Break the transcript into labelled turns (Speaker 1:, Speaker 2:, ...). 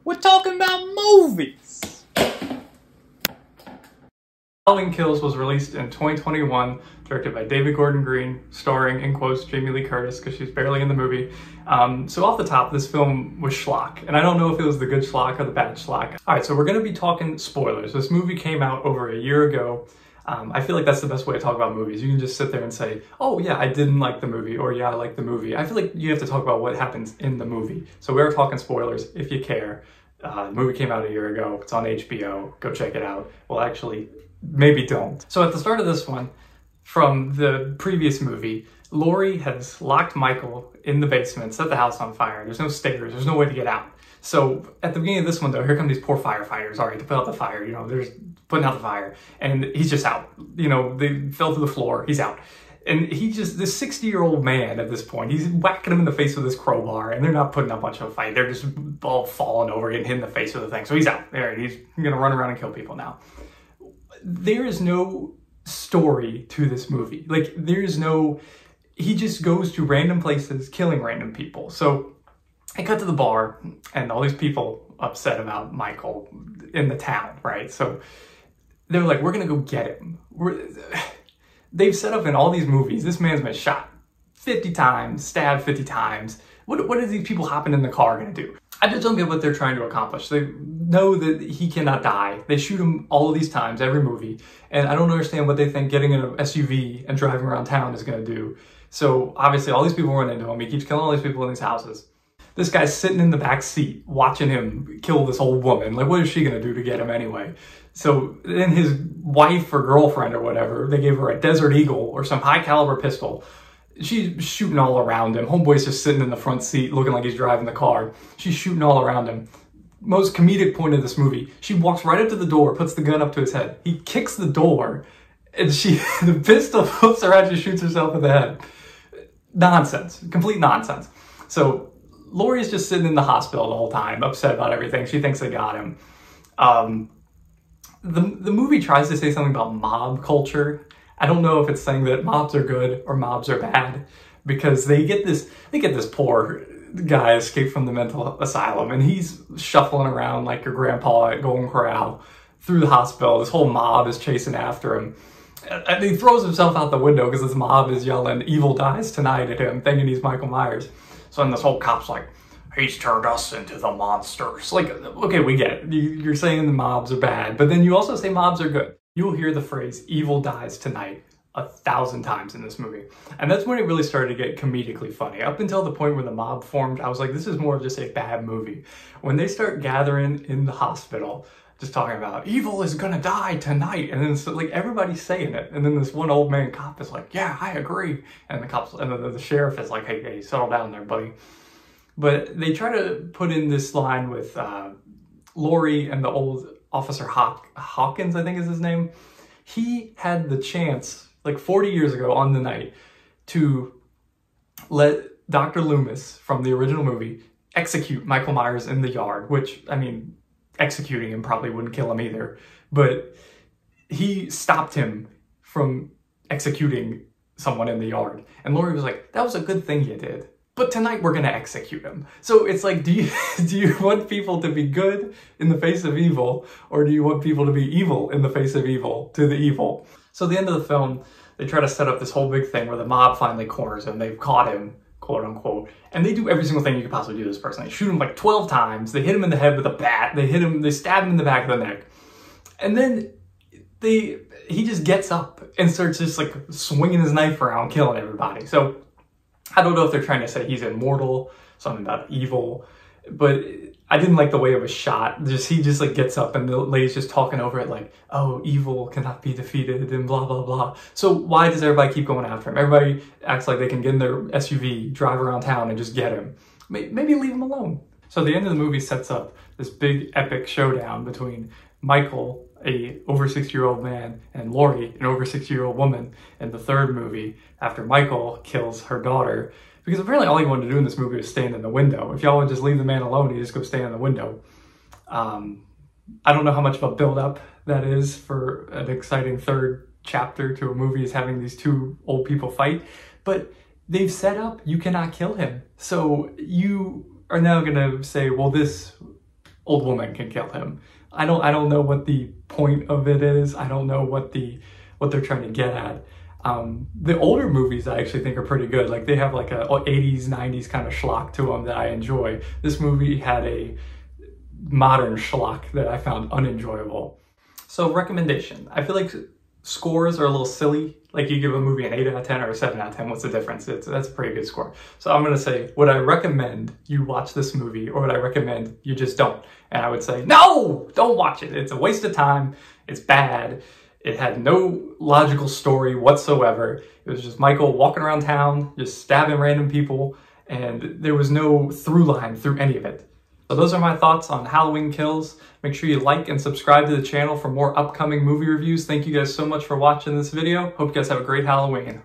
Speaker 1: We're talking about movies! Halloween Kills was released in 2021, directed by David Gordon Green, starring, in quotes, Jamie Lee Curtis, because she's barely in the movie. So off the top, this film was schlock, and I don't know if it was the good schlock or the bad schlock. Alright, so we're going to be talking spoilers. This movie came out over a year ago. I feel like that's the best way to talk about movies. You can just sit there and say, oh yeah, I didn't like the movie, or yeah, I like the movie. I feel like you have to talk about what happens in the movie. So we are talking spoilers, if you care. The movie came out a year ago. It's on HBO. Go check it out. Well, actually, maybe don't. So at the start of this one, from the previous movie, Laurie has locked Michael in the basement, set the house on fire. There's no stairs. There's no way to get out. So at the beginning of this one, though, here come these poor firefighters, all right, to put out the fire. You know, they're putting out the fire, and he's just out. You know, they fell through the floor. He's out. And he just, this 60-year-old man at this point, he's whacking him in the face with his crowbar, and they're not putting up much of a fight. They're just all falling over, getting hit in the face with the thing. So he's out there. He's going to run around and kill people now. There is no story to this movie. Like, there's no, he just goes to random places, killing random people. So I cut to the bar, and all these people upset about Michael in the town, right? So they're like, we're going to go get him. They've set up in all these movies, this man's been shot 50 times, stabbed 50 times. What are these people hopping in the car going to do? I just don't get what they're trying to accomplish. They know that he cannot die. They shoot him all of these times, every movie. And I don't understand what they think getting in an SUV and driving around town is going to do. So obviously all these people run into him. He keeps killing all these people in these houses. This guy's sitting in the back seat watching him kill this old woman. Like, what is she going to do to get him anyway? So then his wife or girlfriend or whatever, they gave her a Desert Eagle or some high caliber pistol. She's shooting all around him. Homeboy's just sitting in the front seat looking like he's driving the car. She's shooting all around him. Most comedic point of this movie, she walks right up to the door, puts the gun up to his head. He kicks the door, and the pistol flips around and shoots herself in the head. Nonsense. Complete nonsense. So Laurie's just sitting in the hospital the whole time, upset about everything. She thinks they got him. The movie tries to say something about mob culture. I don't know if it's saying that mobs are good or mobs are bad, because they get this poor guy escaped from the mental asylum, and he's shuffling around like your grandpa at Golden Corral through the hospital. This whole mob is chasing after him. And he throws himself out the window because this mob is yelling, "Evil dies tonight" at him, thinking he's Michael Myers. So then this whole cop's like, he's turned us into the monsters. Like, okay, we get it. You're saying the mobs are bad, but then you also say mobs are good. You'll hear the phrase, "evil dies tonight," 1,000 times in this movie. And that's when it really started to get comedically funny. Up until the point where the mob formed, I was like, this is more of just a bad movie. When they start gathering in the hospital, just talking about, evil is gonna die tonight. And then so, like, everybody's saying it. And then this one old man cop is like, yeah, I agree. And the sheriff is like, hey, settle down there, buddy. But they try to put in this line with Laurie and the old Officer Hawkins, I think is his name. He had the chance, like 40 years ago on the night, to let Dr. Loomis from the original movie execute Michael Myers in the yard, which, I mean, executing him probably wouldn't kill him either. But he stopped him from executing someone in the yard. And Laurie was like, that was a good thing you did. But tonight we're going to execute him. So it's like, do you want people to be good in the face of evil, or do you want people to be evil in the face of evil to the evil? So at the end of the film, they try to set up this whole big thing where the mob finally corners him. They've caught him, quote unquote. And they do every single thing you could possibly do to this person. They shoot him like 12 times. They hit him in the head with a bat. They stab him in the back of the neck. And then he just gets up and starts just like swinging his knife around, killing everybody. So I don't know if they're trying to say he's immortal, something about evil, but I didn't like the way it was shot. He just like gets up and the lady's just talking over it like, oh, evil cannot be defeated and blah, blah, blah. So why does everybody keep going after him? Everybody acts like they can get in their SUV, drive around town and just get him. Maybe leave him alone. So the end of the movie sets up this big epic showdown between Michael, a over 60-year-old man, and Laurie, an over 60-year-old woman, in the third movie after Michael kills her daughter. Because apparently all he wanted to do in this movie was stand in the window. If y'all would just leave the man alone, he'd just go stand in the window. I don't know how much of a build-up that is for an exciting third chapter to a movie, is having these two old people fight. But they've set up, you cannot kill him. So you are now going to say, well, this old woman can kill him. I don't know what the point of it is. I don't know what they're trying to get at. The older movies I actually think are pretty good. Like they have like a 80s, 90s kind of schlock to them that I enjoy. This movie had a modern schlock that I found unenjoyable. So recommendation. I feel like scores are a little silly. Like you give a movie an 8 out of 10 or a 7 out of 10, what's the difference? That's a pretty good score. So I'm gonna say, would I recommend you watch this movie, or would I recommend you just don't? And I would say, no, don't watch it. It's a waste of time. It's bad. It had no logical story whatsoever. It was just Michael walking around town, just stabbing random people, and there was no through line through any of it. So those are my thoughts on Halloween Kills. Make sure you like and subscribe to the channel for more upcoming movie reviews. Thank you guys so much for watching this video. Hope you guys have a great Halloween.